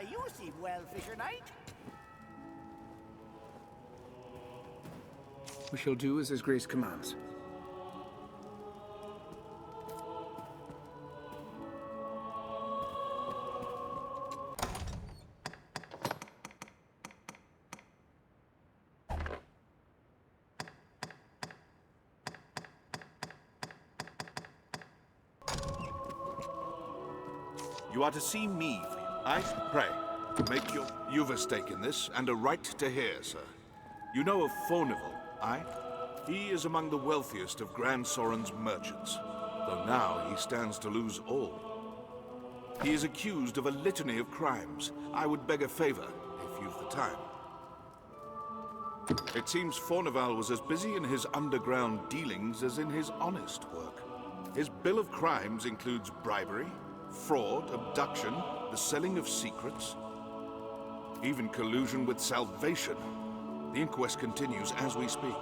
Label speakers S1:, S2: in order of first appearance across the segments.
S1: You seem well, Fisher Knight.
S2: We shall do as His Grace commands.
S3: You are to see me. I pray. Make your... You've a stake in this, and a right to hear, sir. You know of Fornival, aye? He is among the wealthiest of Grand Soren's merchants, though now he stands to lose all. He is accused of a litany of crimes. I would beg a favor, if you've the time. It seems Fornival was as busy in his underground dealings as in his honest work. His bill of crimes includes bribery, fraud, abduction, the selling of secrets, even collusion with Salvation. The inquest continues as we speak.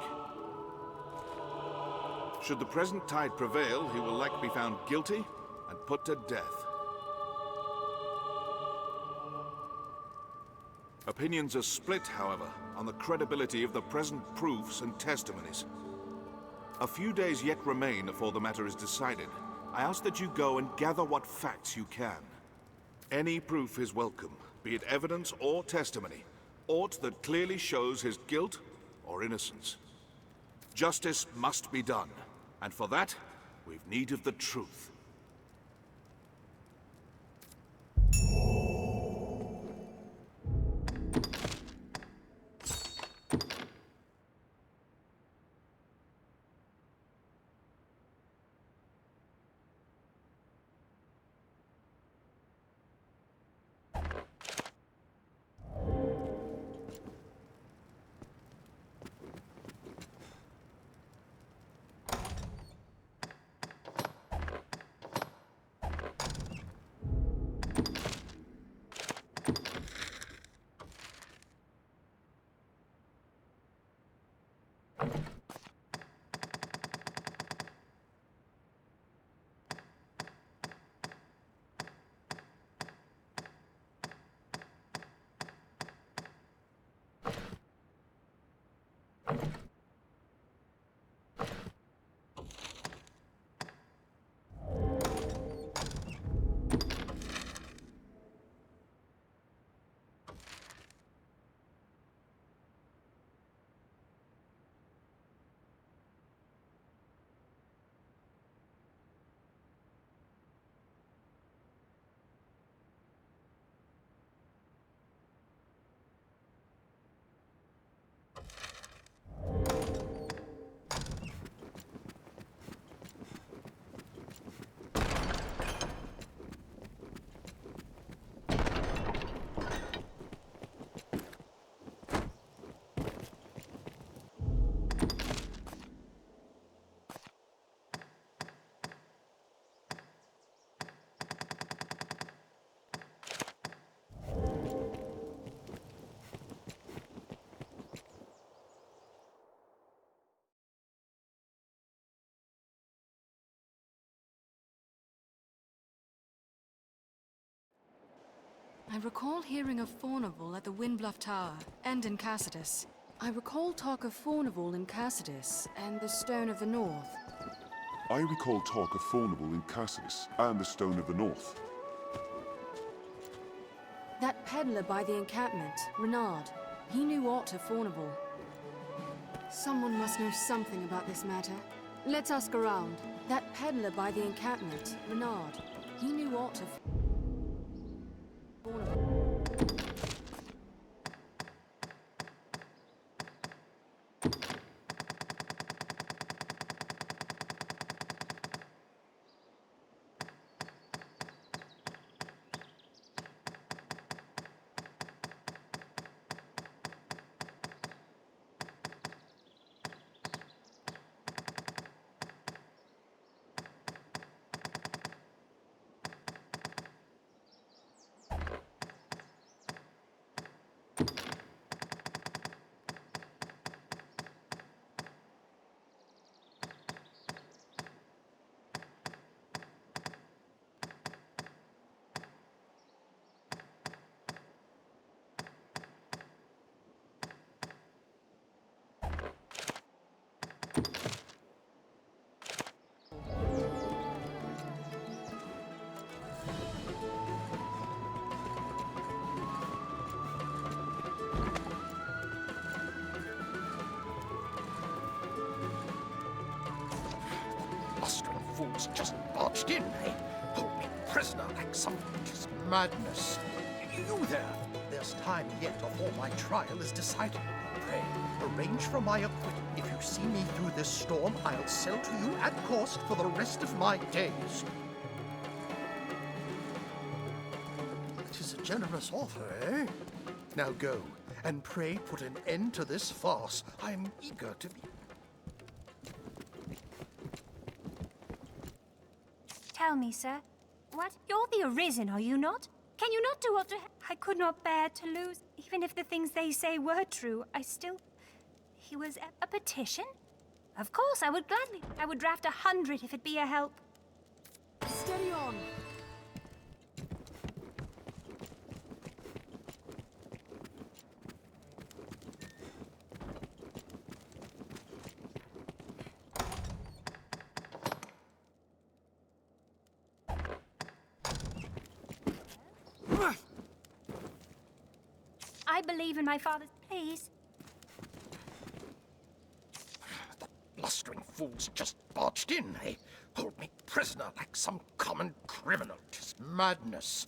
S3: Should the present tide prevail, he will likely be found guilty and put to death. Opinions are split, however, on the credibility of the present proofs and testimonies. A few days yet remain before the matter is decided. I ask that you go and gather what facts you can. Any proof is welcome, be it evidence or testimony, aught that clearly shows his guilt or innocence. Justice must be done, and for that, we've need of the truth.
S4: I recall hearing of Fornival at the Windbluff Tower, and in Cassidus. I recall talk of Fornival in Cassidus, and the Stone of the North.
S5: I recall talk of Fornival in Cassidus, and the Stone of the North.
S4: That peddler by the encampment, Renard, he knew aught of Fornival. Someone must know something about this matter. Let's ask around. That peddler by the encampment, Renard, he knew aught of Fornival.
S1: fools just barged in, eh? Hold me prisoner like some just madness. You there! There's time yet before my trial is decided. Pray, arrange for my acquittal. If you see me through this storm, I'll sell to you at cost for the rest of my days. It is a generous offer, eh? Now go, and pray put an end to this farce. I'm eager to be...
S6: Tell me, sir. What? You're the Arisen, are you not? Can you not do what to... I could not bear to lose. Even if the things they say were true, I still... He was a petition? Of course, I would gladly. I would draft 100 if it be a help.
S4: Steady on!
S6: I believe in my father's... Please.
S1: The blustering fools just barged in, eh? Hold me prisoner like some common criminal. 'Tis madness.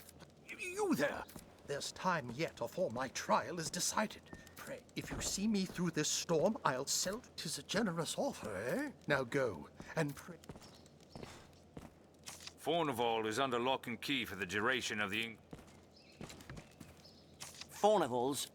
S1: You there! There's time yet before my trial is decided. Pray, if you see me through this storm, I'll sell... 'Tis a generous offer, eh? Now go, and pray...
S7: Fornival is under lock and key for the duration of the...
S8: Fornival's...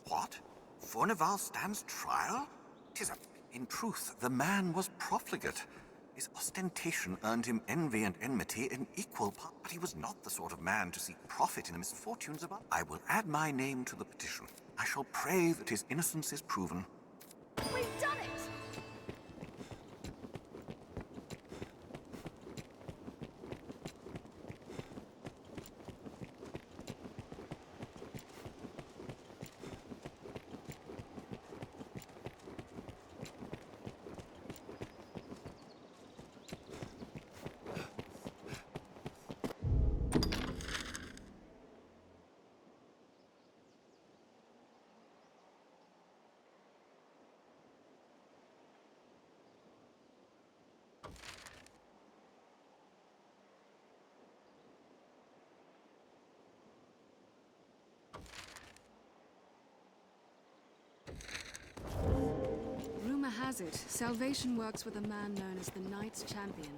S9: What? Fornival stands trial? 'Tis in truth, the man was profligate. His ostentation earned him envy and enmity in equal part, but he was not the sort of man to seek profit in the misfortunes of others. I will add my name to the petition. I shall pray that his innocence is proven.
S4: We've done it! Rumor has it, salvation works with a man known as the Knight's Champion.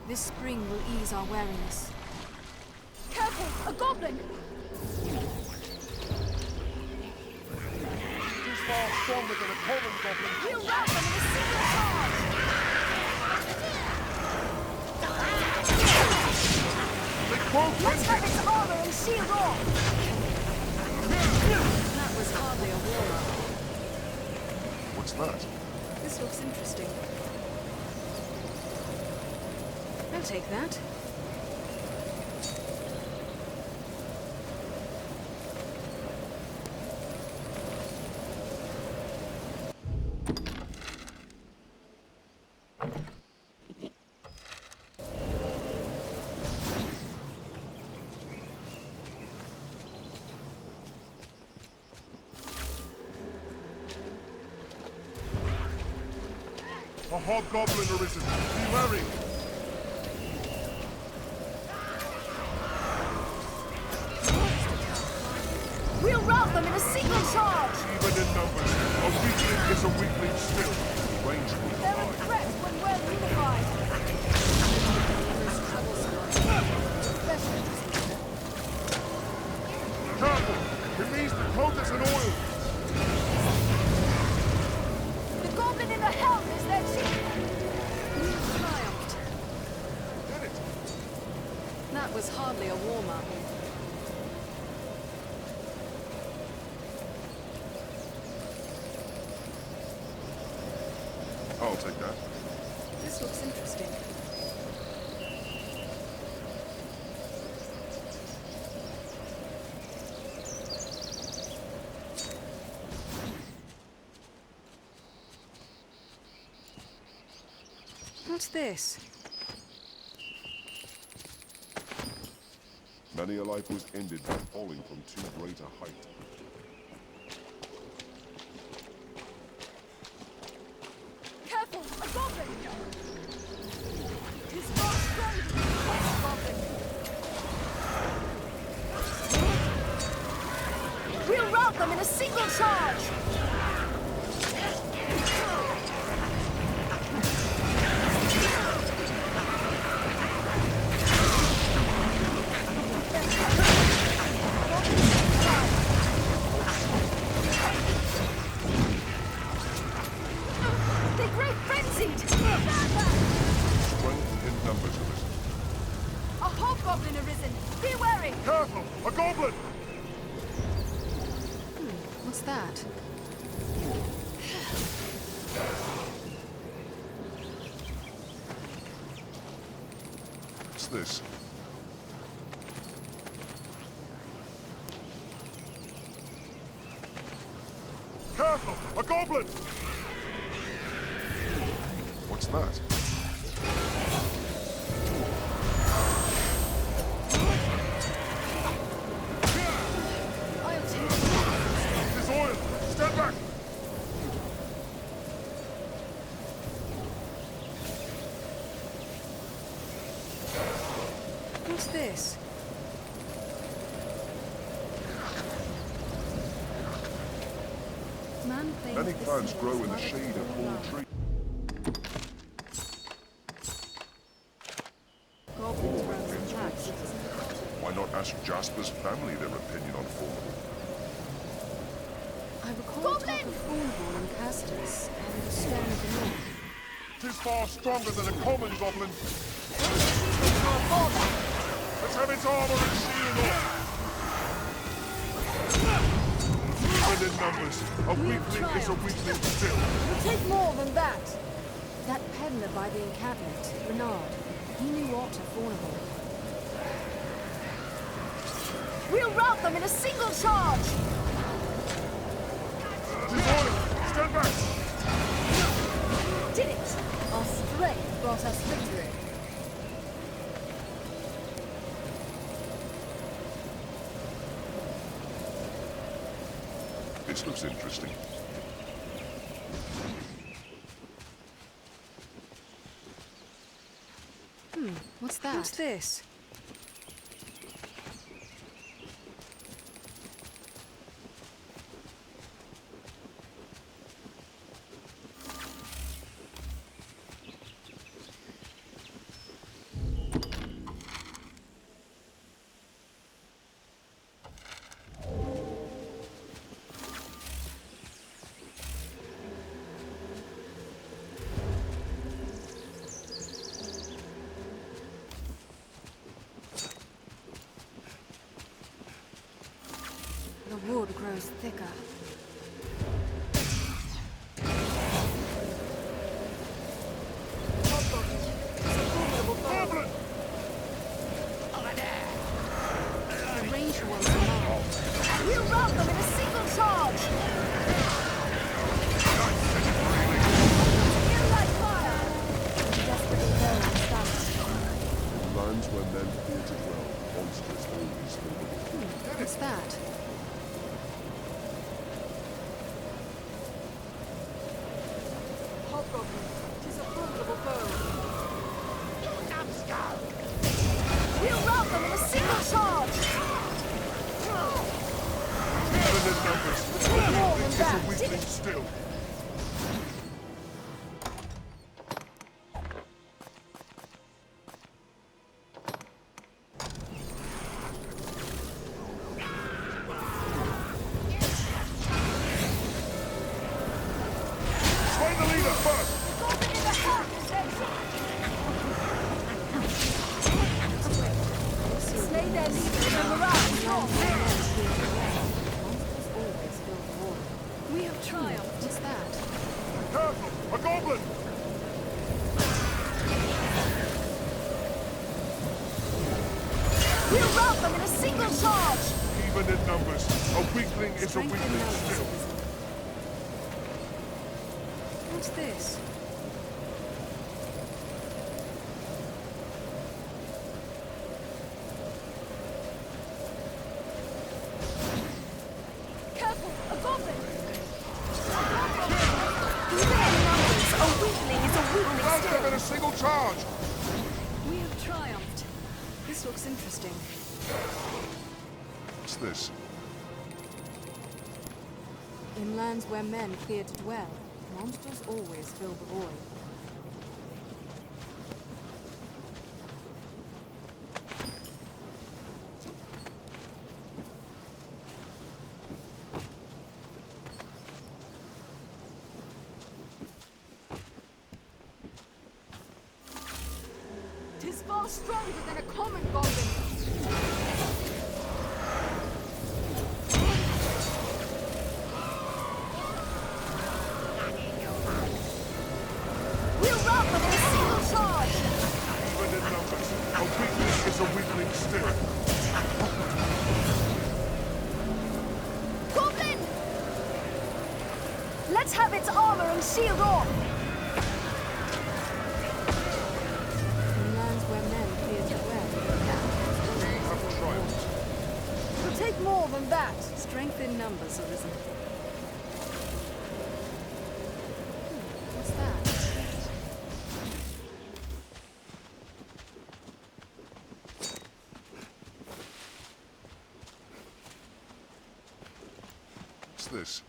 S4: This spring will ease our weariness.
S6: Careful! A goblin!
S1: He's far stronger than a common goblin.
S6: We'll rout them in a single charge! Let's have its armor and shield off!
S4: That was hardly a war.
S5: What's that?
S4: This looks interesting. I'll take that.
S5: A hobgoblin arisen. Be wary!
S4: rout them in a single charge!
S5: Even in numbers, a weakling is a weakling still. Range will
S4: They're a
S5: hide.
S4: threat when we're unified!
S5: Careful! It means the coat is an oil!
S4: The goblin in the helm is their chief! We've triumphed.
S5: Get it!
S4: That was hardly a warm-up.
S5: I'll take that.
S4: This looks interesting. What's this?
S5: Many a life was ended by falling from too great a height.
S4: Careful! A goblin! He's not strong! Fight, goblin! We'll rout them in a single charge! They grow frenzied!
S5: Strength in numbers arisen.
S4: A hobgoblin arisen! Be wary!
S5: Careful! A goblin!
S4: What's that?
S5: What's this? Careful! A goblin! What's that?
S4: I'll take it.
S5: It is oil! Stand back!
S4: What's this? Man claims
S5: Many
S4: this
S5: plants
S4: seal
S5: grow
S4: is
S5: in the
S4: Mother
S5: shade of
S4: Goblin
S5: all
S4: love.
S5: trees.
S4: Goblins run some packs.
S5: Why not ask Jasper's family their opinion on Formidable?
S4: I recall talk of Thornbull and Castus and the Stone of the North.
S5: Tis far stronger than a common goblin. Let's have its armor and shield off. Even in numbers, a weakling is a weakling still.
S4: We'll take more than that. That peddler by the encampment, Renard, he knew aught of Thornbull. We'll rout them in a single charge!
S5: Tis oil! Stand back!
S4: Did it! Our strength brought us victory.
S5: This looks interesting.
S4: What's that? What's this? The wood grows thicker.
S5: Goblin!
S4: The ranged ones are now. We'll rout them in a single charge! Feel like fire! Desperately burn and stunned.
S5: In lands where men fear to dwell, monsters always formidable.
S4: What's that? Hobgoblin, 'tis a formidable foe. We'll rout them in a single charge!
S5: Even in is a weakling still. Slay the leader first!
S4: Slay their leader and morale. We have triumphed. What's that?
S5: Careful! A goblin!
S4: We'll rout them in a single charge!
S5: Even in numbers, a weakling is a
S4: Strength in
S5: weakling
S4: numbers.
S5: still.
S4: What's this? Careful! A goblin!
S6: Even in numbers, a weakling is a weakling
S5: Rout them in
S6: still.
S5: a single charge!
S4: We have triumphed. This looks interesting.
S5: What's this?
S4: In lands where men fear to dwell, monsters always fill the void. Tis far stronger than a common goblin.
S6: We'll rout them in a single charge.
S5: Even in numbers, a weakling is a weakling still.
S6: Goblin! Let's have its armor and shield off.
S4: In lands where men fear to dwell,
S5: We have triumphed.
S4: it'll take more than that. Strength in numbers, arisen. What's that?
S5: What's this?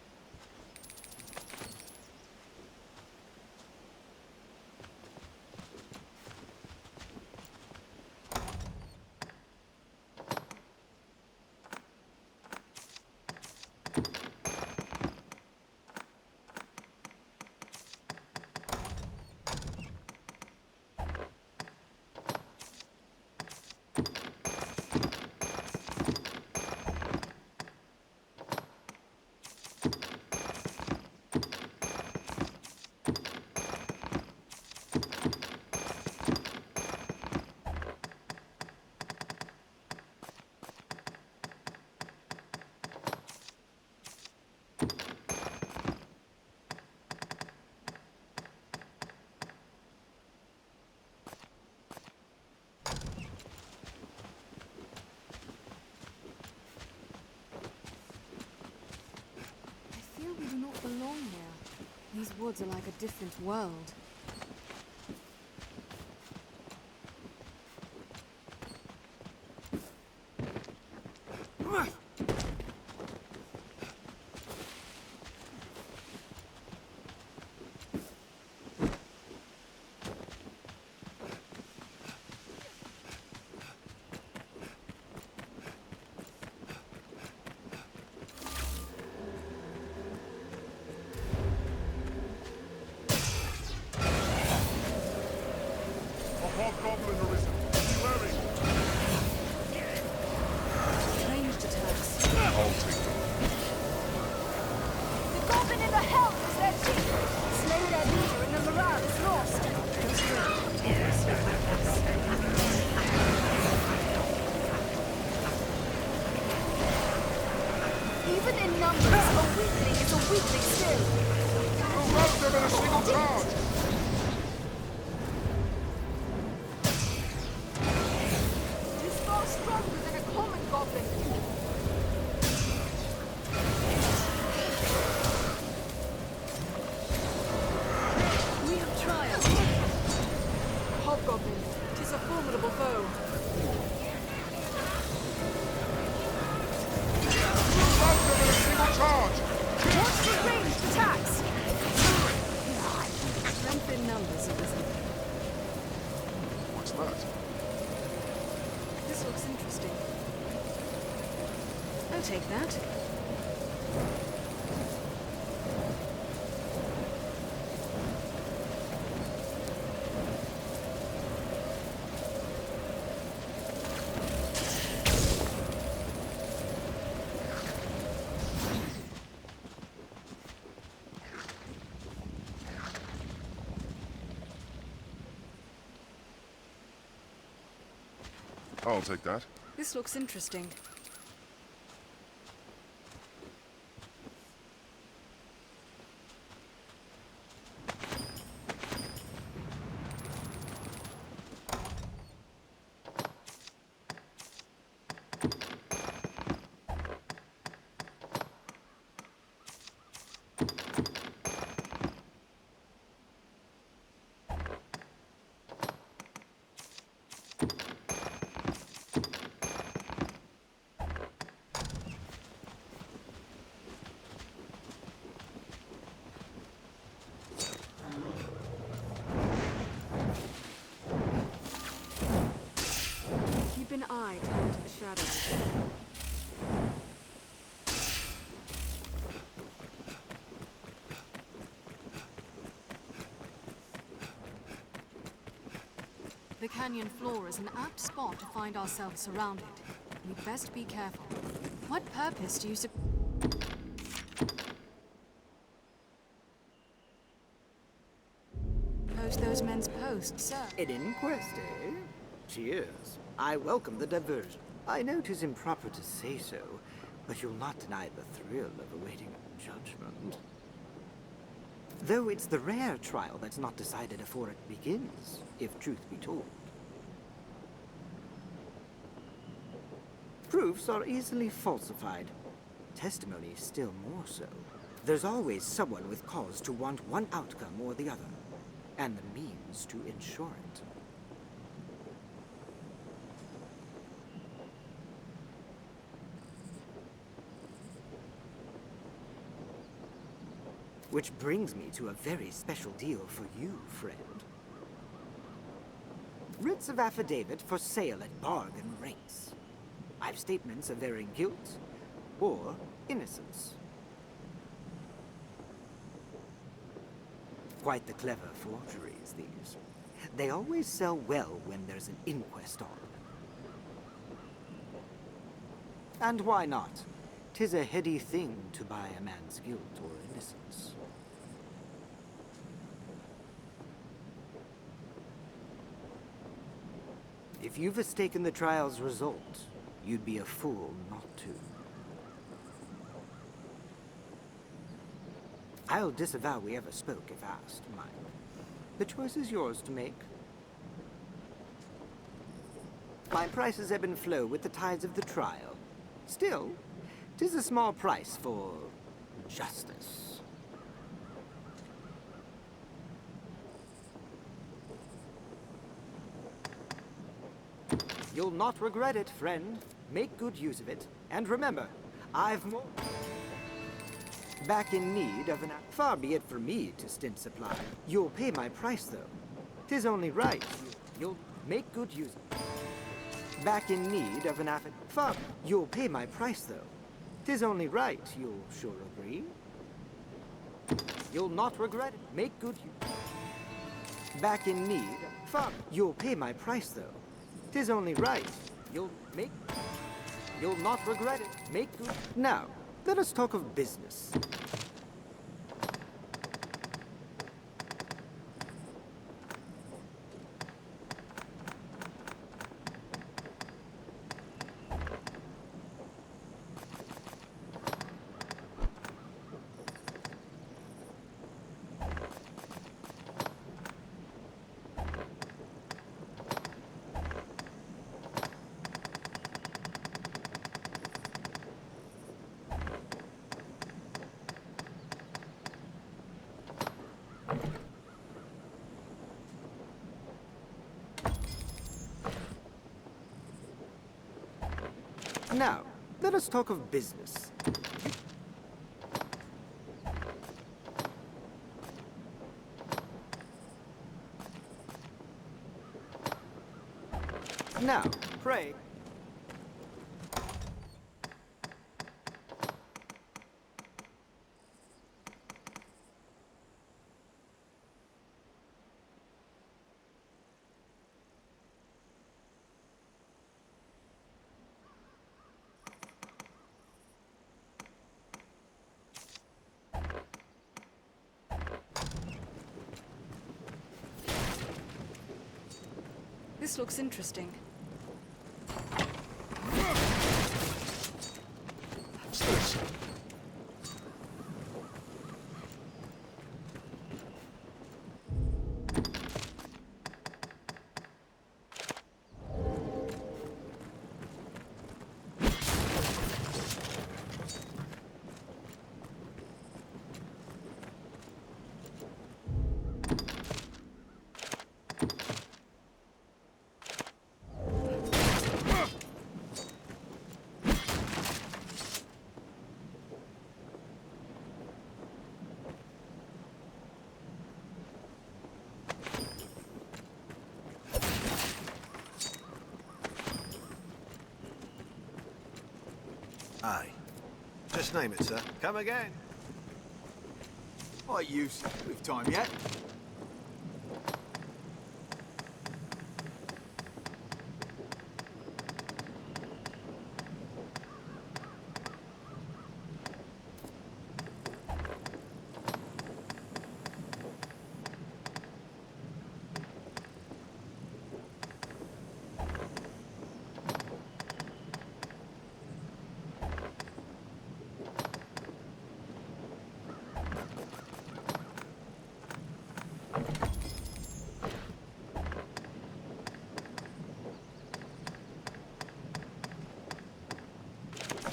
S4: I feel we do not belong here. These woods are like a different world.
S5: A hobgoblin arisen. Be wary.
S4: Ranged attacks.
S5: I'll take them.
S6: The goblin in the helm is their chief. Slay their leader and the morale is lost. Even in numbers, a weakling is a weakling still.
S5: We'll rout them in a single charge!
S4: Tis far stronger than a common goblin. We have triumphed. Hobgoblin, tis a formidable foe.
S5: We'll rout them in a single charge!
S6: Watch the
S5: that?
S4: This looks interesting. I'll take that.
S5: I'll take that.
S4: This looks interesting. Keep an eye down to the shadows. The canyon floor is an apt spot to find ourselves surrounded. We'd best be careful. What purpose do you suppose those men's posts, sir?
S8: An inquest, eh? Cheers. I welcome the diversion. I know 'tis improper to say so, but you'll not deny the thrill of awaiting judgment. Though it's the rare trial that's not decided afore it begins, if truth be told. Proofs are easily falsified. Testimony still more so. There's always someone with cause to want one outcome or the other, and the means to ensure it. Which brings me to a very special deal for you, friend. Writs of affidavit for sale at bargain rates. I've statements of varying guilt or innocence. Quite the clever forgeries, these. They always sell well when there's an inquest on. And why not? 'Tis a heady thing to buy a man's guilt or innocence. If you've mistaken the trial's result, you'd be a fool not to. I'll disavow we ever spoke if asked, mind. The choice is yours to make. My prices ebb and flow with the tides of the trial. Still, 'tis a small price for justice. You'll not regret it, friend. Make good use of it. And remember, I've more... Back in need of an... Far be it for me to stint supply. You'll pay my price, though. 'Tis only right. You'll make good use of it. Back in need of an affid... Far... You'll pay my price, though. 'Tis only right, you'll sure agree. You'll not regret it. Make good use... Back in need... Far... You'll pay my price, though. 'Tis only right. You'll not regret it. Make good... Now, let us talk of business. Now, let us talk of business. Now, pray.
S4: This looks interesting.
S5: What's this?
S10: Aye. Just name it, sir. Come again.
S11: What use? We've time yet.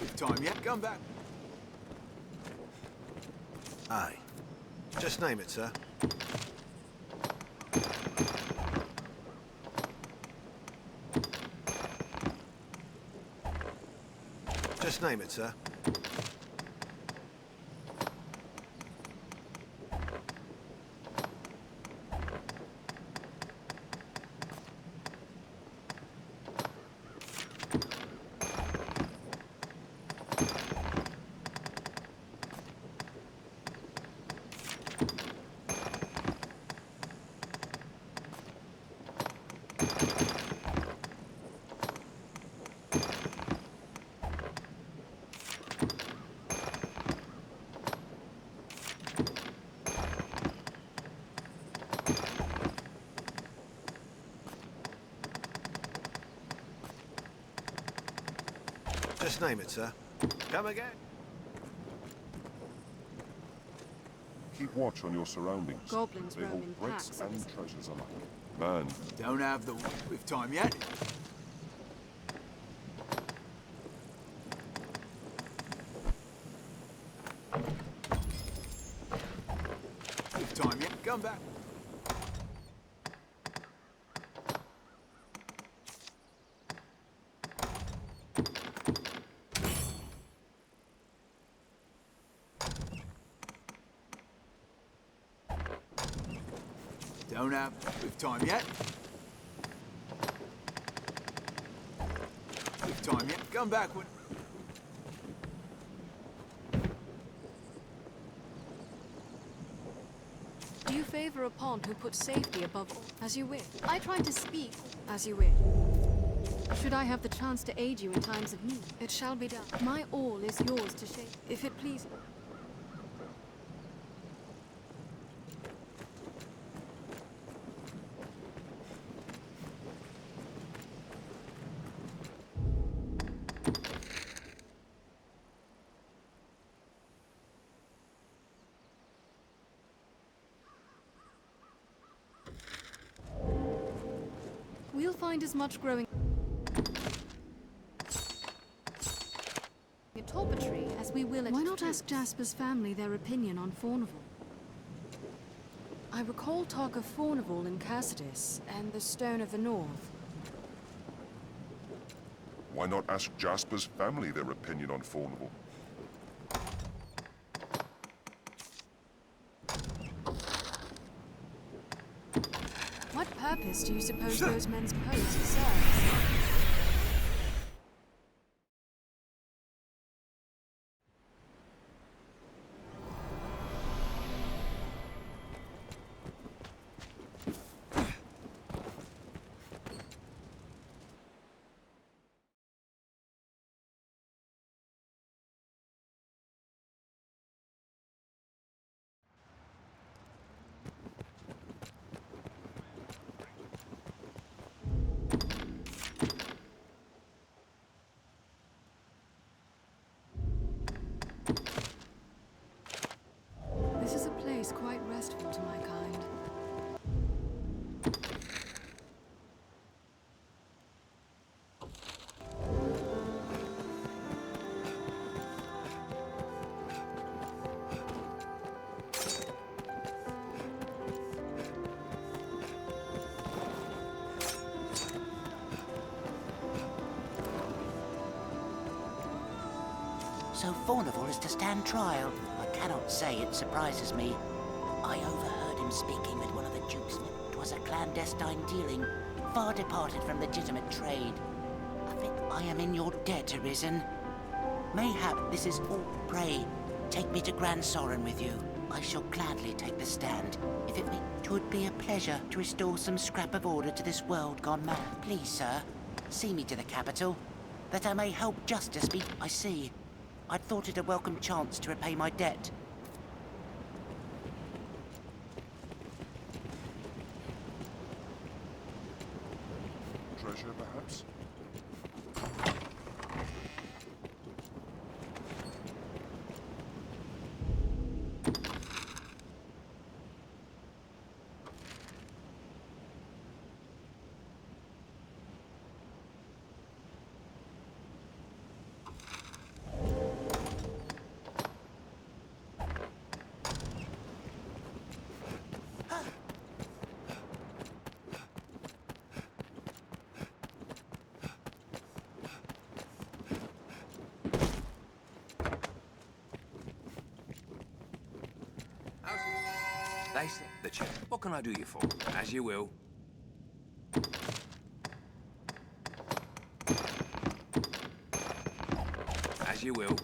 S11: We've time yet. Come back.
S10: Aye. Just name it, sir. Just name it, sir. Just name it, sir. Come again.
S5: Keep watch on your surroundings.
S4: Goblins
S5: They
S4: roam in
S5: hold threats
S4: packs.
S5: and treasures alike. Man,
S11: Don't have the... We've time yet. We've time yet. Come back. Don't have... We've time yet. We've time yet. Come back when...
S4: Do you favor a pawn who puts safety above all? As you wish. I try to speak as you wish. Should I have the chance to aid you in times of need, it shall be done. My all is yours to shape, if it please. We'll find as much growing a topiary as we will at... Why not ask Jasper's family their opinion on Fornival? I recall talk of Fornival in Cassidus and the Stone of the North.
S5: why not ask Jasper's family their opinion on Fornival?
S4: What purpose do you suppose those men's pose serves? This is a place quite restful to my kind.
S12: So Fornival is to stand trial. I cannot say it surprises me. I overheard him speaking with one of the Duke's men. 'Twas a clandestine dealing, far departed from legitimate trade. I think I am in your debt, Arisen. Mayhap this is all. Pray, take me to Grand Soren with you. I shall gladly take the stand. If it may, 'twould be a pleasure to restore some scrap of order to this world gone mad. Please, sir, see me to the capital, that I may help justice be. I see. I'd thought it a welcome chance to repay my debt.
S5: Treasure, perhaps?
S13: They said the chair. What can I do you for? As you will. As you will.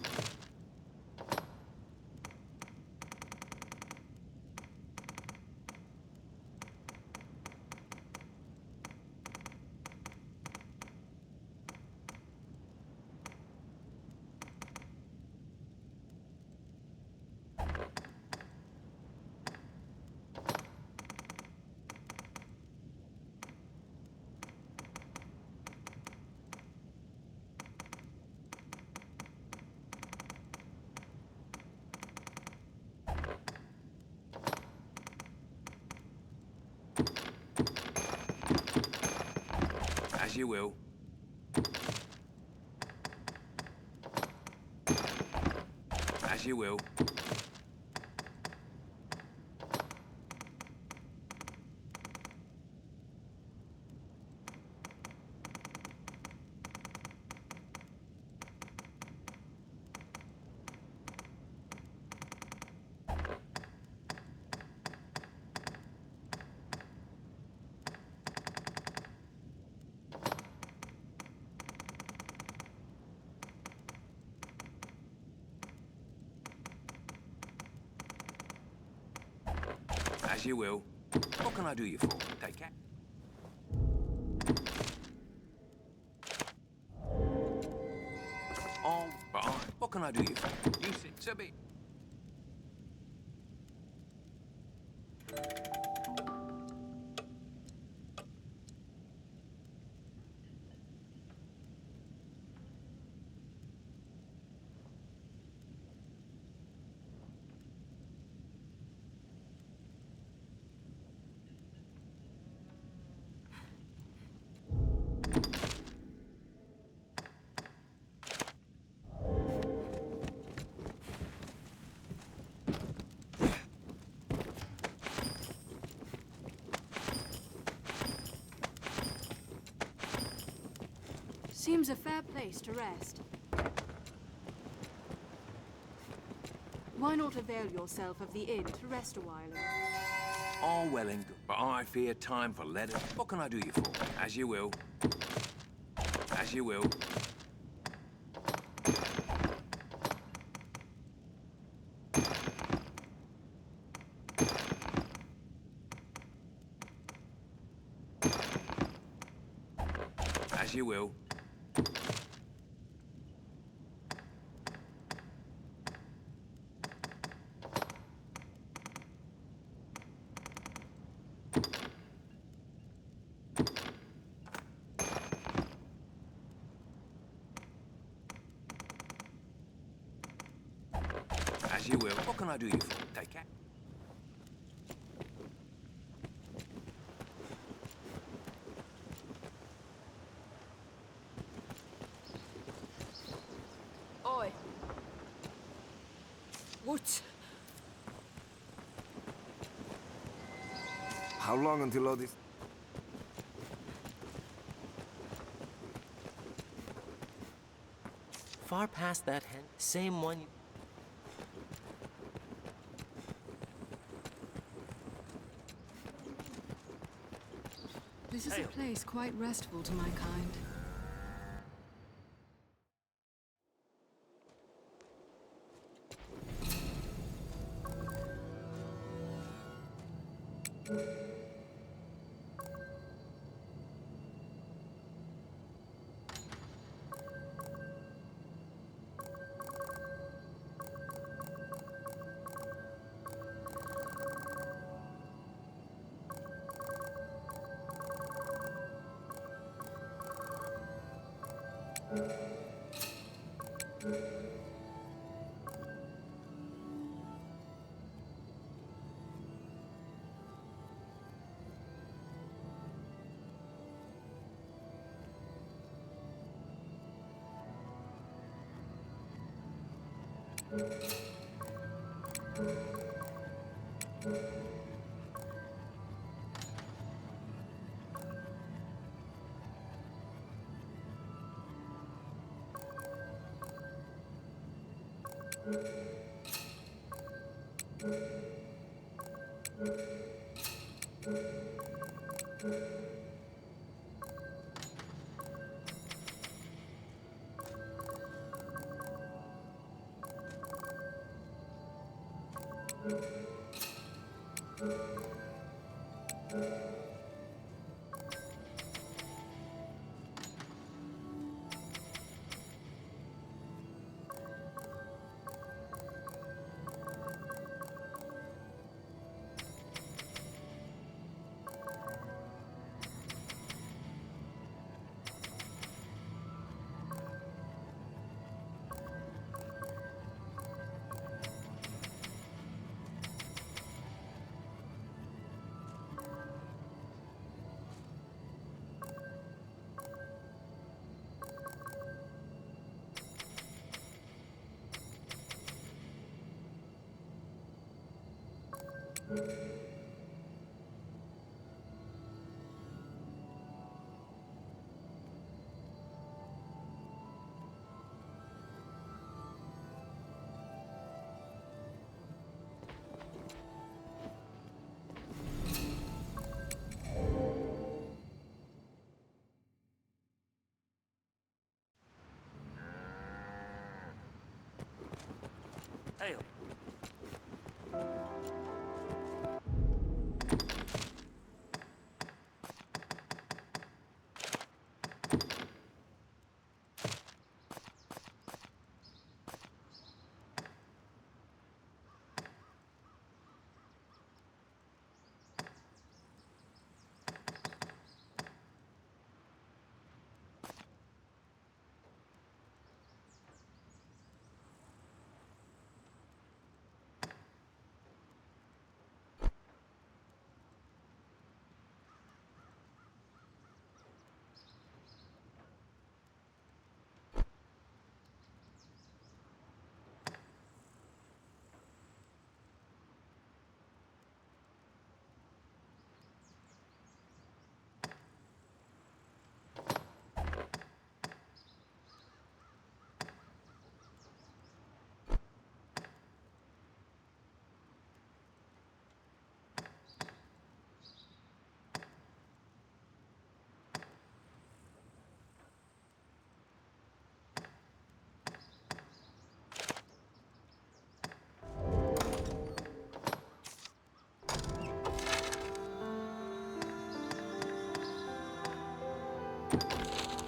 S13: As you will. As you will. As you will. What can I do you for? Take care. All right. What can I do you for? You sit, so be.
S4: Seems a fair place to rest. Why not avail yourself of the inn to rest a while?
S13: All well and good, but I fear time for letters. What can I do you for? As you will. As you will. As you will. As you will. What can I do you for? Take care.
S4: Oi. What?
S11: How long until all this...
S14: Far past that hen. Same one.
S4: This is a place quite restful to my kind.
S14: Hail.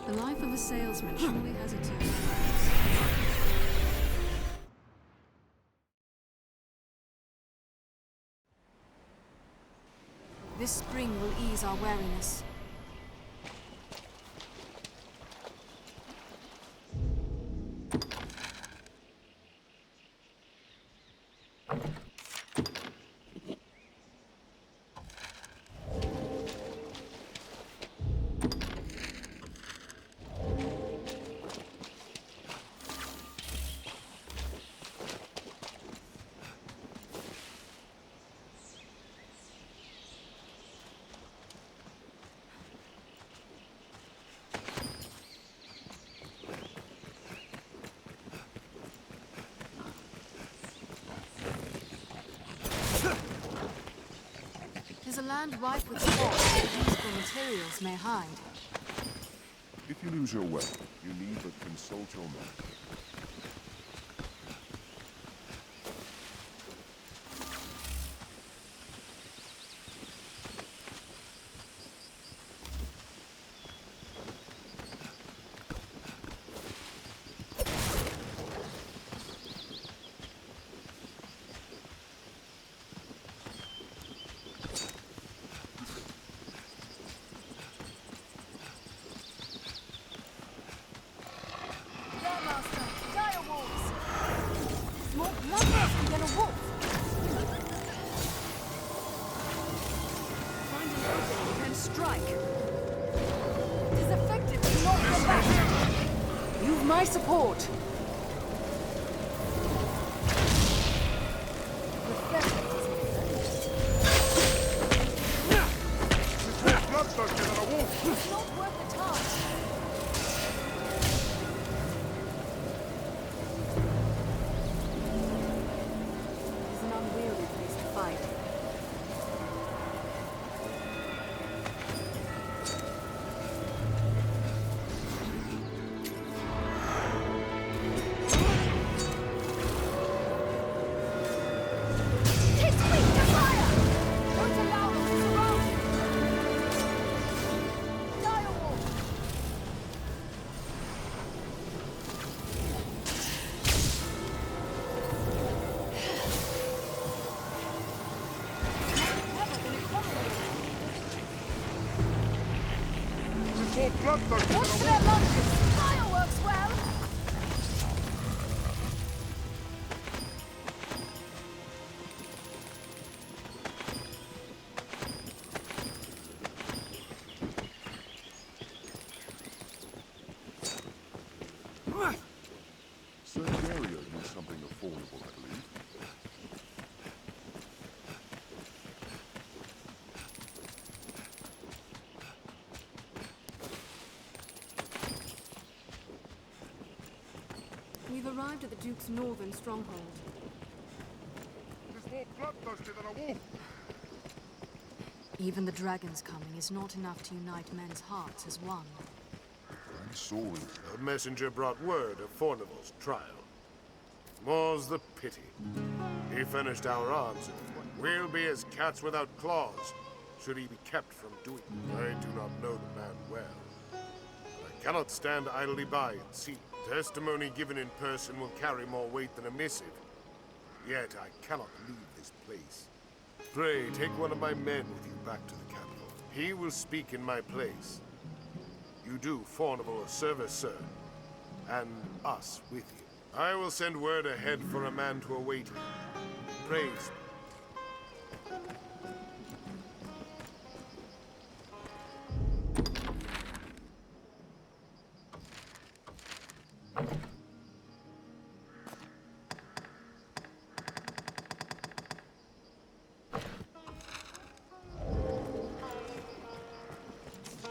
S4: The life of a salesman surely has its own perils. This spring will ease our weariness. There's a land rife with spots where useful materials may hide.
S5: If you lose your way, you need but consult your men.
S4: My support. It's not worth the task. It is an unwieldy place to fight. Watch their lunges! Fireworks well!
S5: Sir Dario knew something affordable, I believe.
S4: We've arrived at the Duke's northern stronghold.
S5: He's more bloodthirsty than a wolf.
S4: Even the dragon's coming is not enough to unite men's hearts as one.
S5: I'm sorry.
S15: A messenger brought word of Fornival's trial. More's the pity. He finished our arms, and we'll be as cats without claws, should he be kept from doing it. I do not know the man well. I cannot stand idly by and see. Testimony given in person will carry more weight than a missive. Yet I cannot leave this place. Pray, take one of my men with you back to the capital. He will speak in my place. You do Fornival a service, sir, and us with you. I will send word ahead for a man to await him. Praise.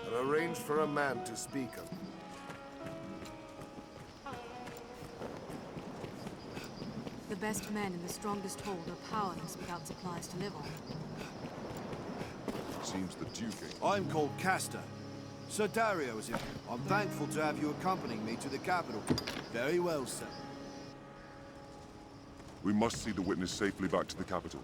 S15: And arrange for a man to speak of.
S4: The best men in the strongest hold are powerless without supplies to live on.
S5: Seems the Duke ain't.
S10: I'm called Castor. Sir Dario is here. I'm thankful to have you accompanying me to the capital. Very well, sir.
S5: We must see the witness safely back to the capital.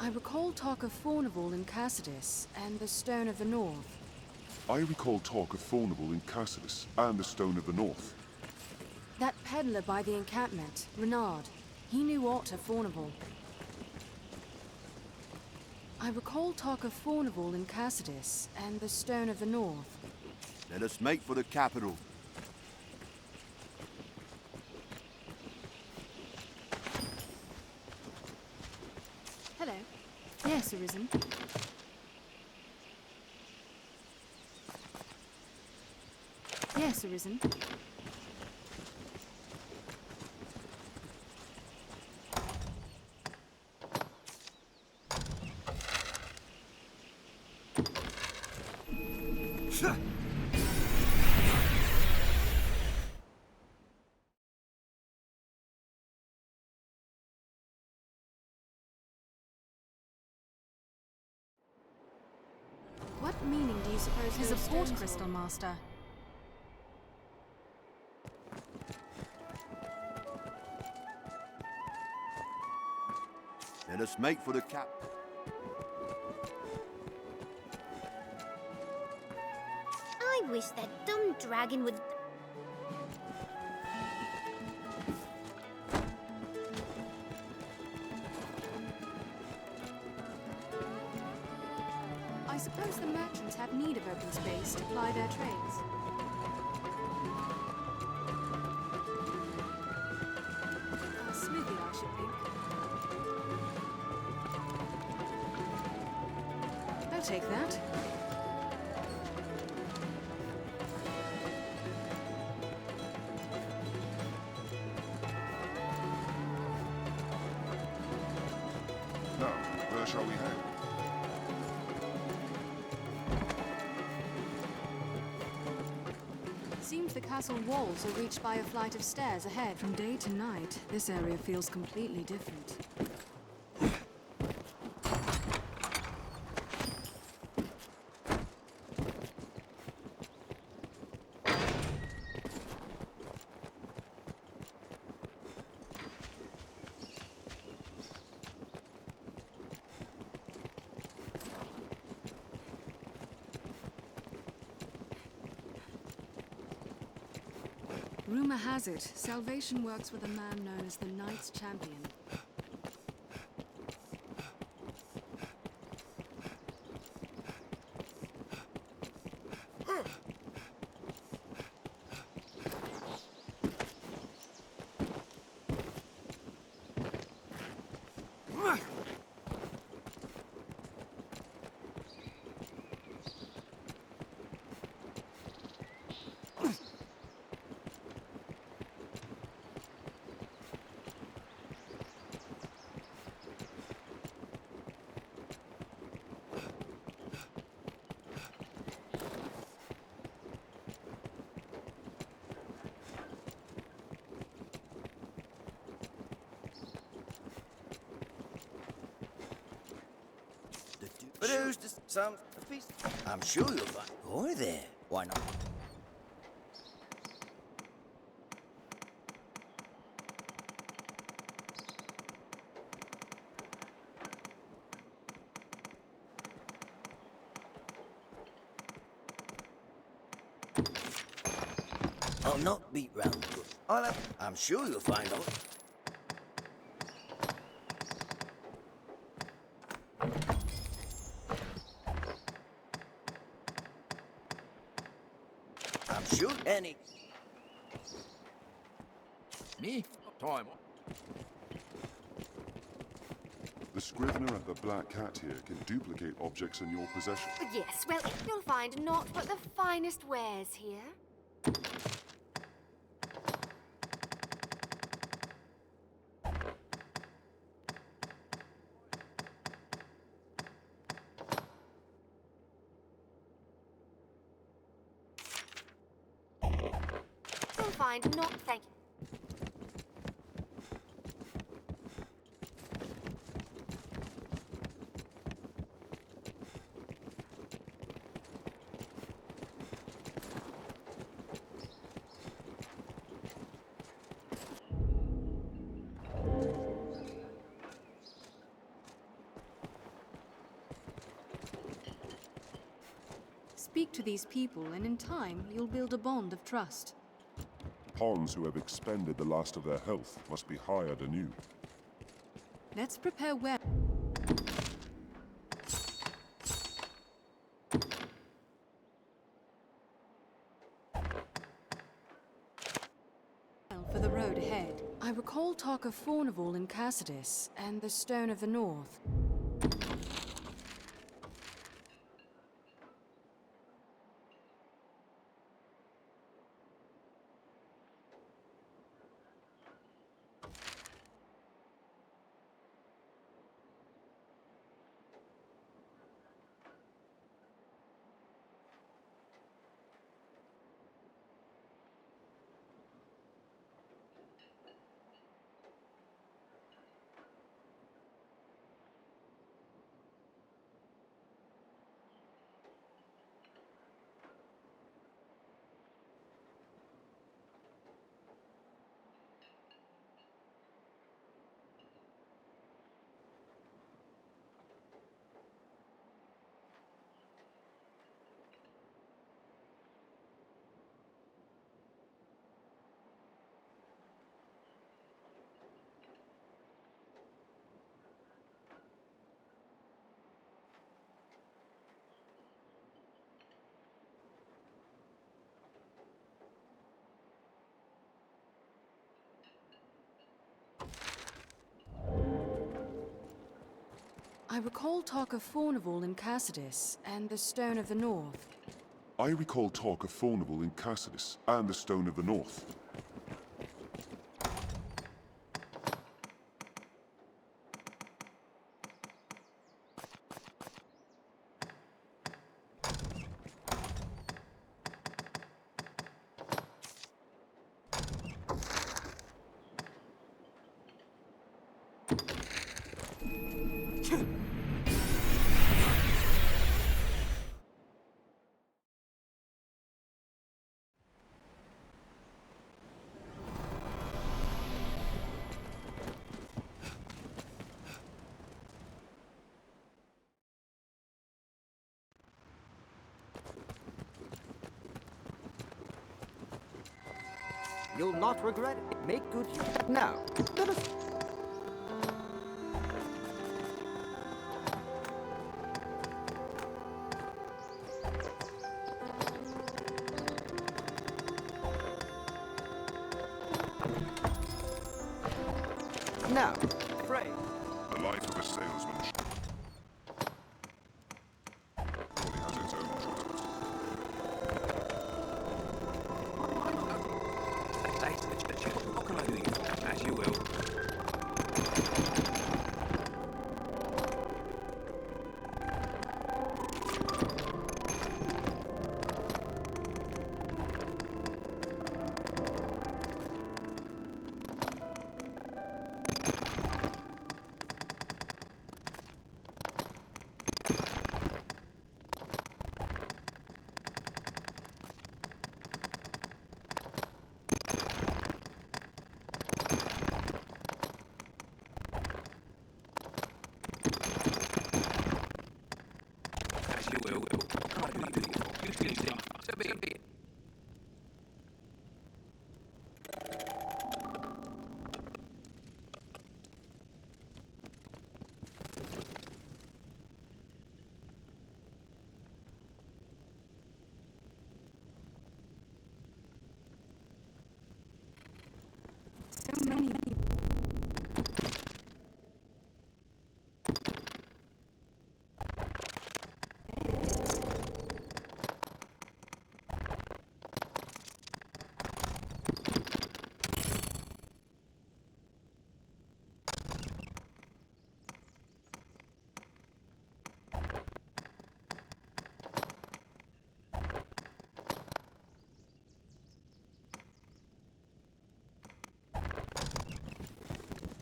S4: I I recall talk of Fornival in Cassidus and the Stone of the North.
S5: I recall talk of Fornival in Cassidus and the Stone of the North.
S4: That peddler by the encampment, Renard, he knew aught of Fornival. I recall talk of Fornival in Cassidus and the Stone of the North.
S10: Let us make for the capital.
S4: Hello. Yes, Arisen. Yes, Arisen. What meaning do you suppose
S16: Tis a
S4: those
S16: port
S4: stones
S16: crystal,
S4: hold?
S16: Master.
S10: Let us make for the cap.
S17: I wish that dumb dragon would...
S4: I suppose the merchants have need of open space to ply their trades. A smithy, I should think. I'll take that.
S5: Now, where shall we head?
S4: Seems the castle walls are reached by a flight of stairs ahead. From day to night, this area feels completely different. Rumor has it, salvation works with a man known as the Knight's Champion.
S8: But who's to some piece? I'm sure you'll find. Or there. Why not? I'll not beat round. I'm sure you'll find out. I'm sure any.
S11: Me? Time.
S5: The scrivener at the Black Cat here can duplicate objects in your possession.
S18: Yes, well, you'll find naught but the finest wares here. You'll find naught, thank you.
S4: Speak to these people, and in time, you'll build a bond of trust.
S5: Pawns who have expended the last of their health must be hired anew.
S4: Let's prepare well for the road ahead. I recall talk of Fornival in Cassidus, and the Stone of the North. I recall talk of Fornival in Cassidus, and the Stone of the North.
S5: I recall talk of Fornival in Cassidus and the Stone of the North.
S8: You'll not regret it. Make good use. Now, let us... Now, pray.
S5: The life of a salesman surely has its own troubles.
S13: What can I do you for? As you will.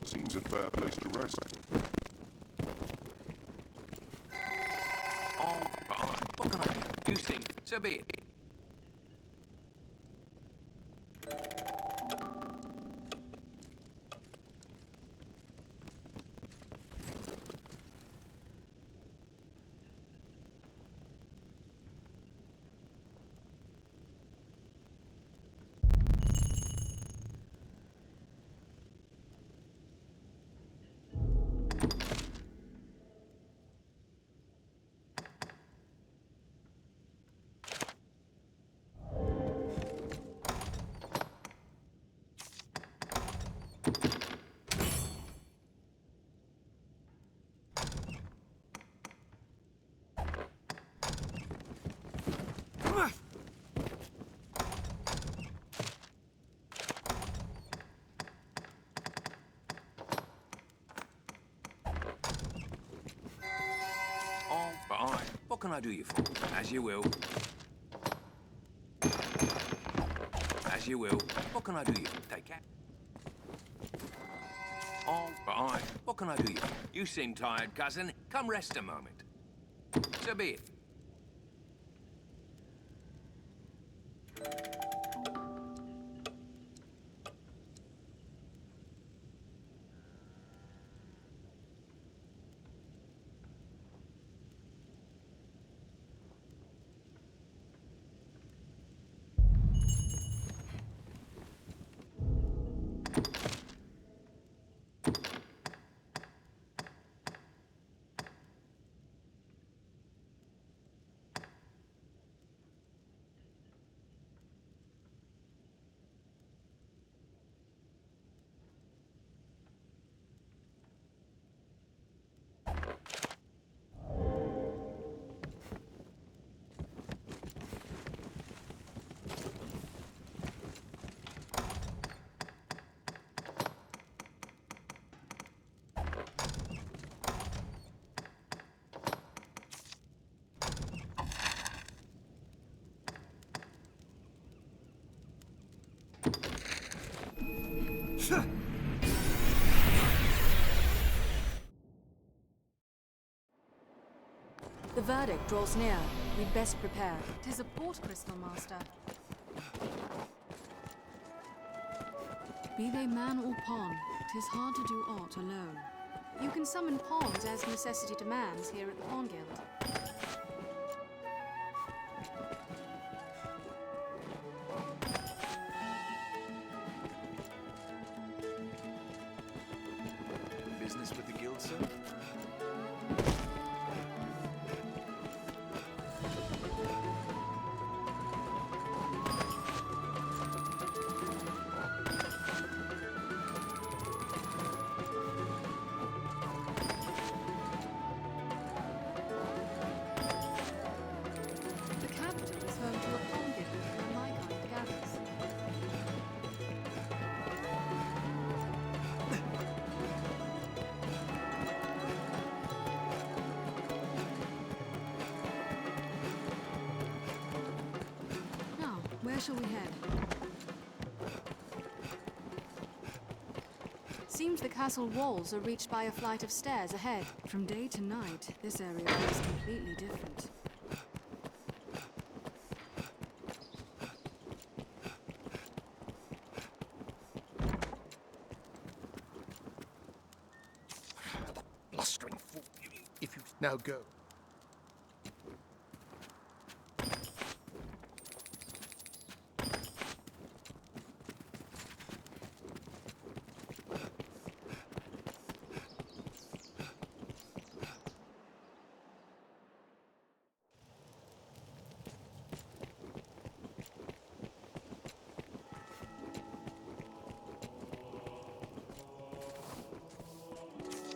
S5: Seems a fair place to rest.
S13: Oh, what can I do? You think, so be it. What can I do you for? As you will. As you will. What can I do you for? Take care. All right. What can I do you for? You seem tired, cousin. Come rest a moment. So be it.
S4: The verdict draws near. We'd best prepare. 'Tis a port crystal, Master. Be they man or pawn, 'tis hard to do aught alone. You can summon pawns as necessity demands here at the Pawn Guild.
S16: Business with the guild, sir?
S4: The capital is home to a Pawn Guild where my kind gathers. Now, where shall we head? Seems the castle walls are reached by a flight of stairs ahead. From day to night, this area feels completely different.
S1: Blustering fool. If you now go.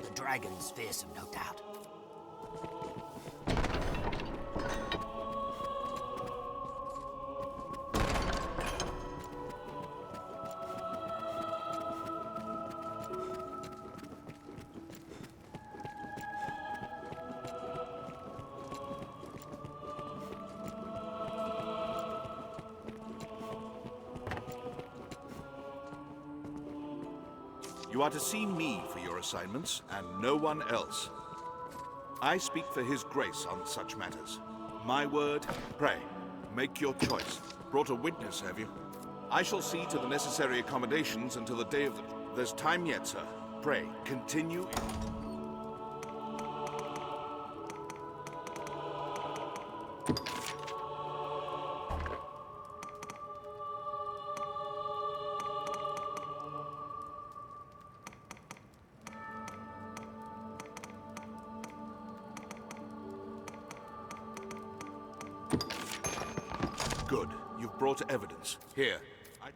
S12: The dragon's fearsome, no doubt.
S3: You are to see me for your assignments, and no one else. I speak for His Grace on such matters. My word, pray. Make your choice. Brought a witness, have you? I shall see to the necessary accommodations until the day of the... There's time yet, sir. Pray, continue... Good. You've brought evidence. Here.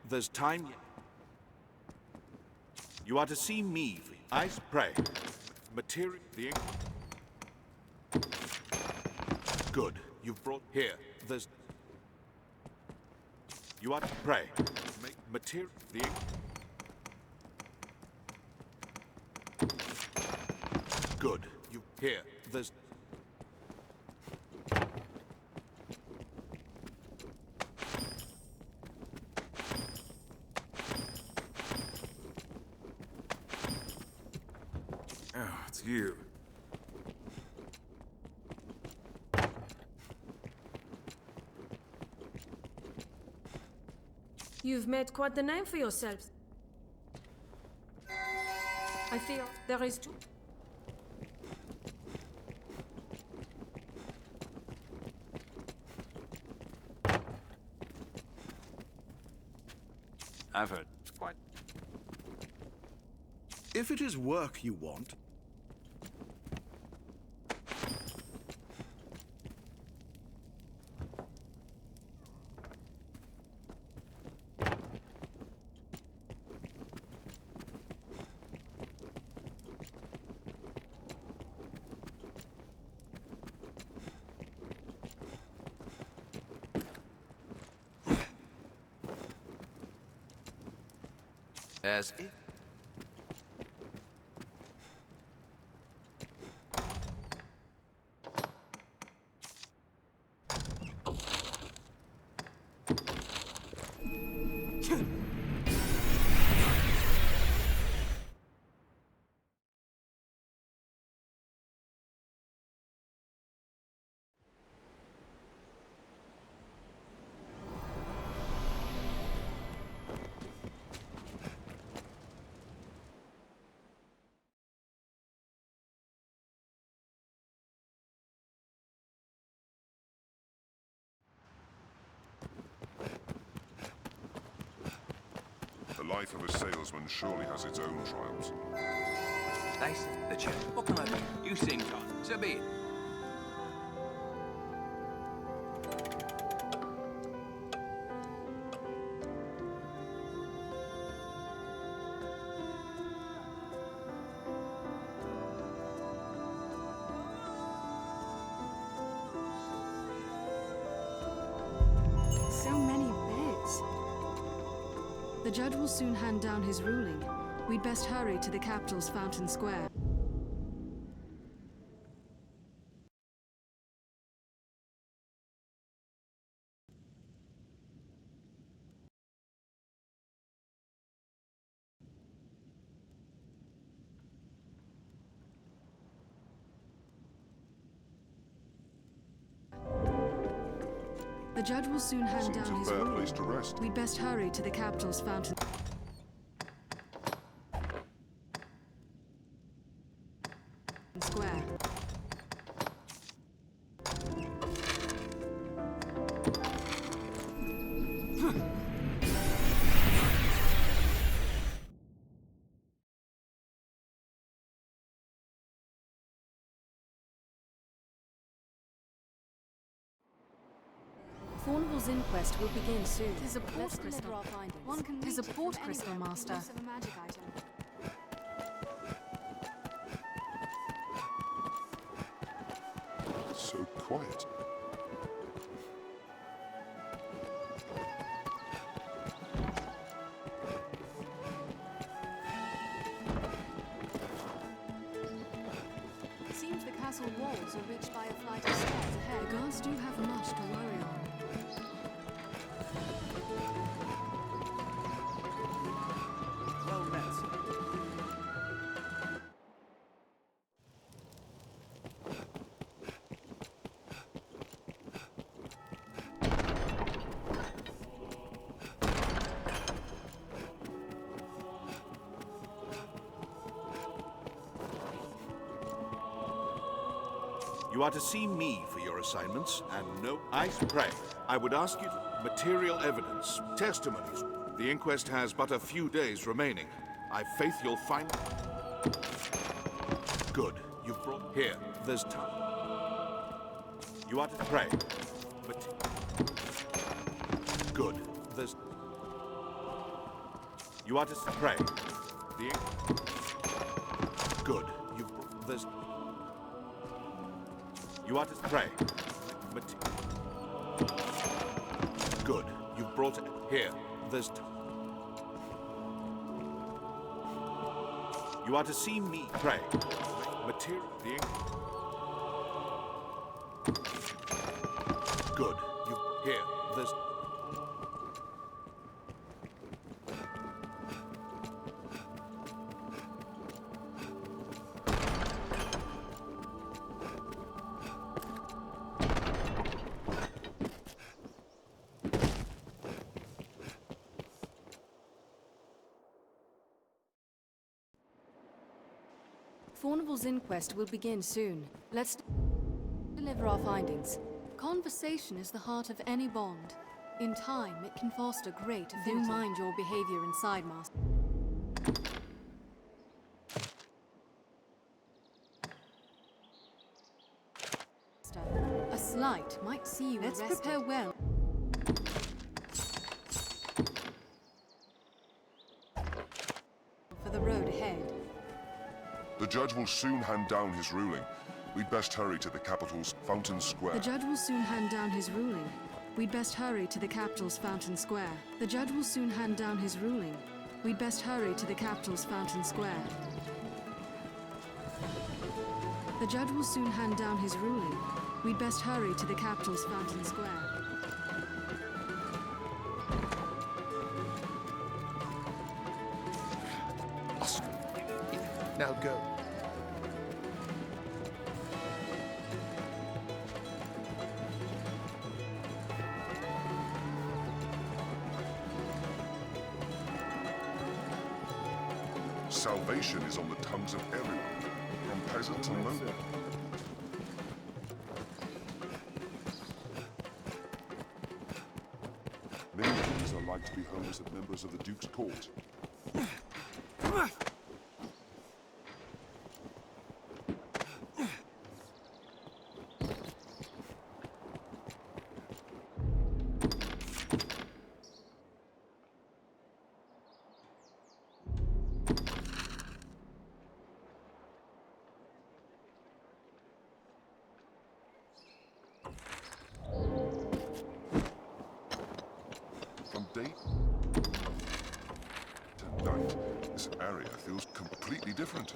S3: There's time yet. You are to see me. I pray. Material. The ink. Good. You've brought. Here. There's. You are to pray. Make material. The ink. Good. You. Here. There's.
S15: with you.
S19: You've made quite the name for yourselves. I feel there is too.
S7: I've heard quite.
S10: If it is work you want,
S13: As if...
S5: The life of a salesman surely has its own trials.
S13: Nice, the chip. What can I do? You seem tired. So be it.
S4: So many beds. The judge will soon hand down his ruling. We'd best hurry to the capital's Fountain Square. The judge will soon hand
S5: Seems
S4: down
S5: a
S4: his
S5: fair
S4: ruling.
S5: place to rest.
S4: We'd best hurry to the capital's Fountain Square. Thornval's inquest will begin soon.
S18: Tis a port
S4: Let's
S18: crystal.
S4: deliver our findings.
S18: One can
S4: Tis a
S18: reach it
S4: port
S18: from
S4: crystal,
S18: anywhere
S4: Master.
S18: with the use of a magic item.
S5: So quiet.
S4: It seems the castle walls are reached by a flight of stairs ahead. The guards do have much to worry on.
S10: well met.
S3: You are to see me for your assignments, and no... I pray. I would ask you to... Material evidence, testimonies. The inquest has but a few days remaining. I've faith you'll find... Good. You've brought... Here. There's time. You are to pray. But... Good. There's... You are to pray. The... Good. You've... There's... You are to pray. Good. You've brought it here. There's you are to see me pray. Material. Good. You here. There's
S4: Fornival's inquest will begin soon. Let's deliver our findings. Conversation is the heart of any bond. In time, it can foster great affinity. Do mind your behavior inside, Master. A slight might see you arrested. Let's prepare well. For the road ahead.
S5: The judge will soon hand down his ruling. We'd best hurry to the capital's Fountain Square.
S4: The judge will soon hand down his ruling. We'd best hurry to the capital's Fountain Square. The judge will soon hand down his ruling. We'd best hurry to the capital's Fountain Square. The judge will soon hand down his ruling. We'd best hurry to the capital's Fountain Square.
S1: Now go.
S5: Salvation is on the tongues of everyone, from peasant to noble. Many things are like to be homes of members of the Duke's court. From day to night, this area feels completely different.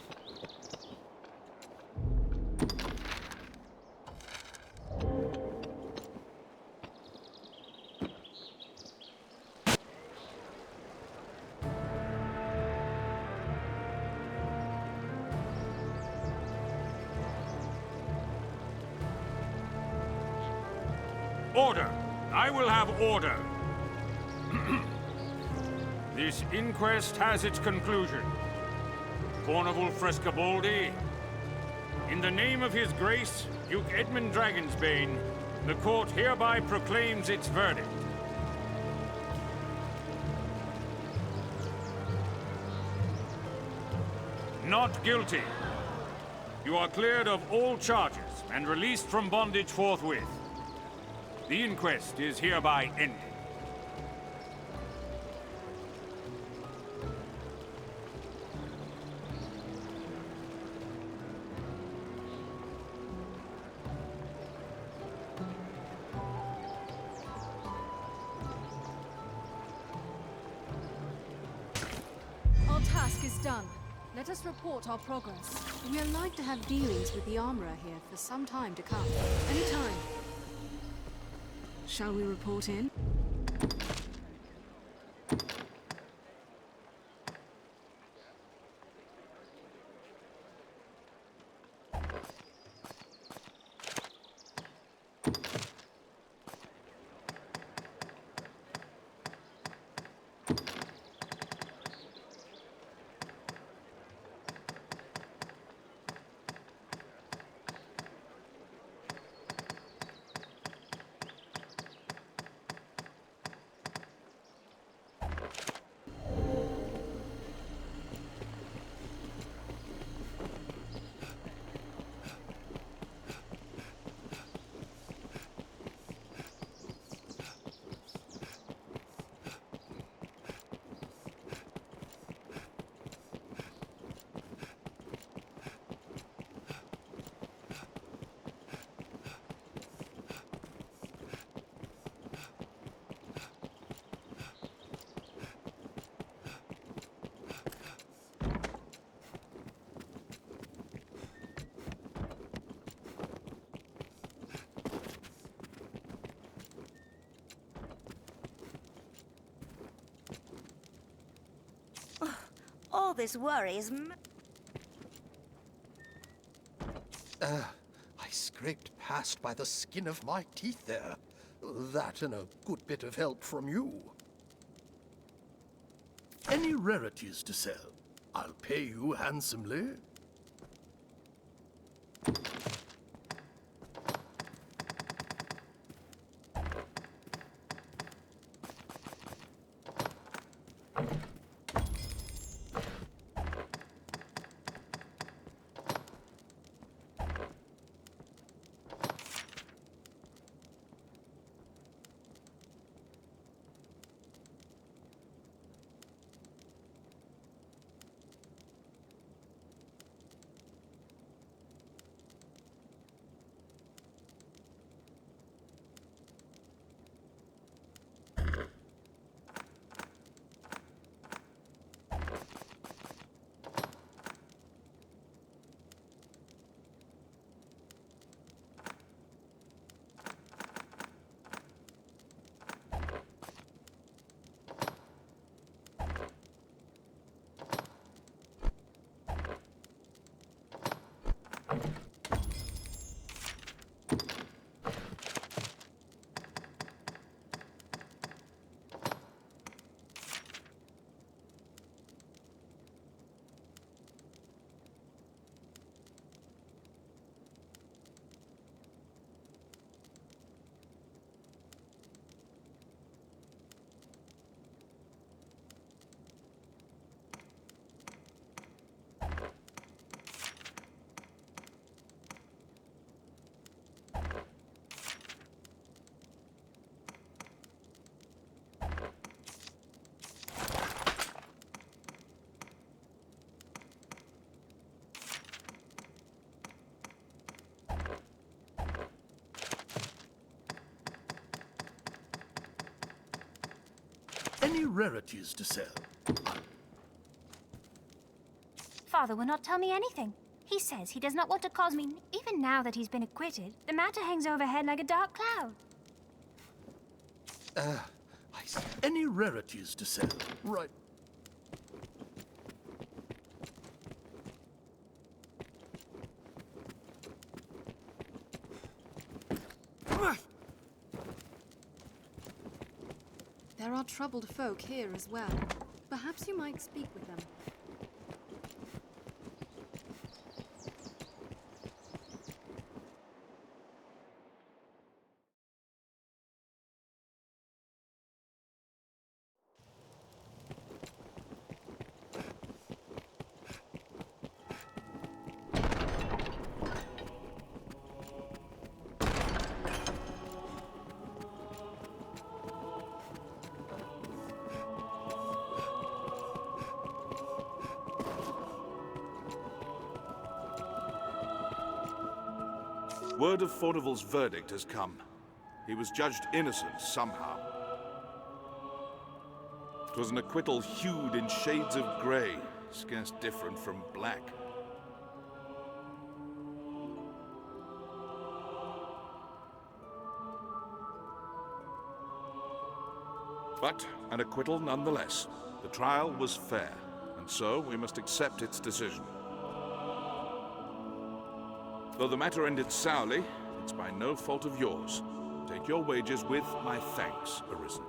S7: Order! I will have order! This inquest has its conclusion. Fornival Frescobaldi, in the name of His Grace, Duke Edmund Dragonsbane, the court hereby proclaims its verdict. Not guilty. You are cleared of all charges and released from bondage forthwith. The inquest is hereby ended.
S4: Our task is done. Let us report our progress. We are like to have dealings with the armorer here for some time to come. Any time. Shall we report in?
S6: All this worry is
S1: I scraped past by the skin of my teeth there. That and a good bit of help from you. Any rarities to sell? I'll pay you handsomely. any rarities to sell?
S6: Father will not tell me anything. He says he does not want to cause me... Even now that he's been acquitted, the matter hangs overhead like a dark cloud.
S1: I see. Any rarities to sell? Right.
S4: There are troubled folk here as well. Perhaps you might speak with them.
S3: Word of Fornival's verdict has come. He was judged innocent somehow. It was an acquittal hued in shades of grey, scarce different from black. But an acquittal nonetheless. The trial was fair, and so we must accept its decision. Though the matter ended sourly, it's by no fault of yours. Take your wages with my thanks, Arisen.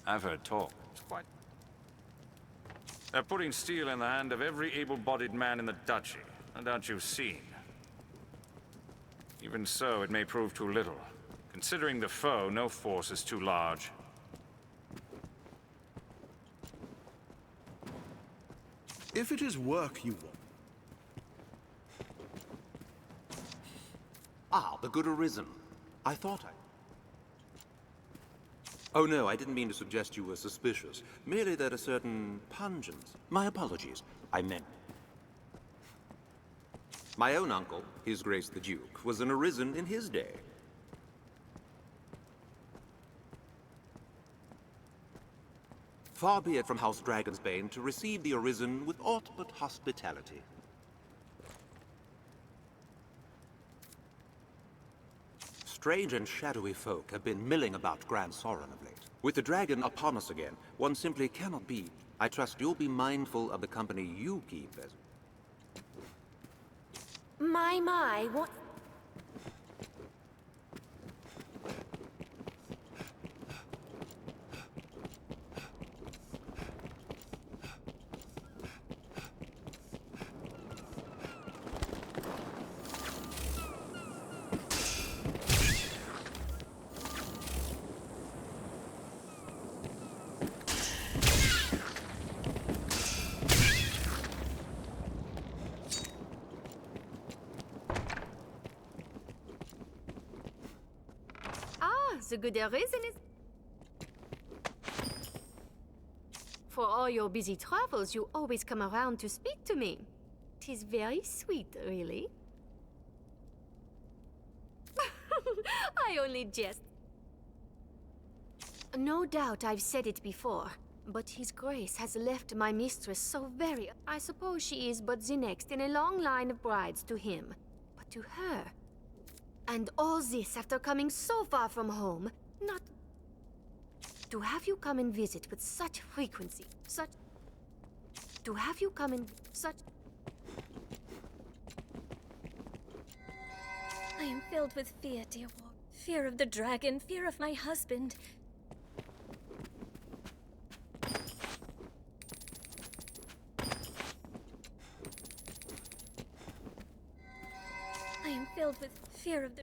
S7: I've heard talk. It's quite... They're putting steel in the hand of every able-bodied man in the duchy. No doubt you've seen. Even so, it may prove too little. Considering the foe, no force is too large.
S10: If it is work you want...
S20: Ah, the good Arisen. I thought I... Oh no, I didn't mean to suggest you were suspicious. Merely that a certain pungence... My apologies. I meant... My own uncle, His Grace the Duke, was an Arisen in his day. Far be it from House Dragonsbane to receive the Arisen with aught but hospitality. Strange and shadowy folk have been milling about Grand Soren of late. With the dragon upon us again, one simply cannot be. I trust you'll be mindful of the company you keep as...
S18: My, what? The good Arisen is... For all your busy travels, you always come around to speak to me. 'Tis very sweet, really. I only jest. No doubt I've said it before, but His Grace has left my mistress so very... I suppose she is but the next in a long line of brides to him. But to her... And all this after coming so far from home, not... To have you come and visit with such frequency, such... To have you come and... such...
S21: I am filled with fear, dear ward. Fear of the dragon, fear of my husband. filled with fear of the...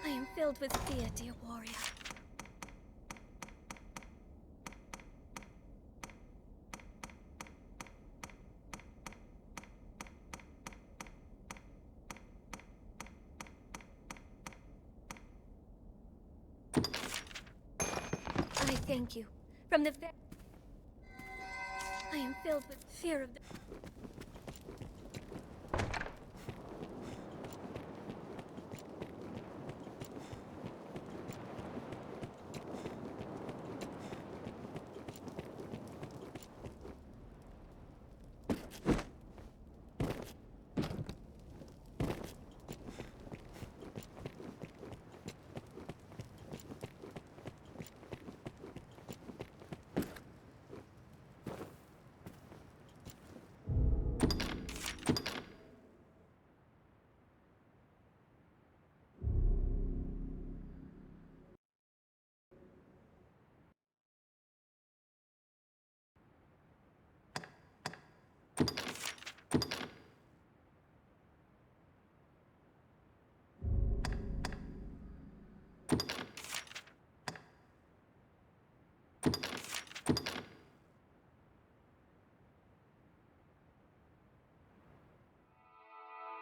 S21: I am filled with fear, dear warrior. I thank you. From the I am filled with fear of the...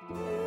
S21: Thank you.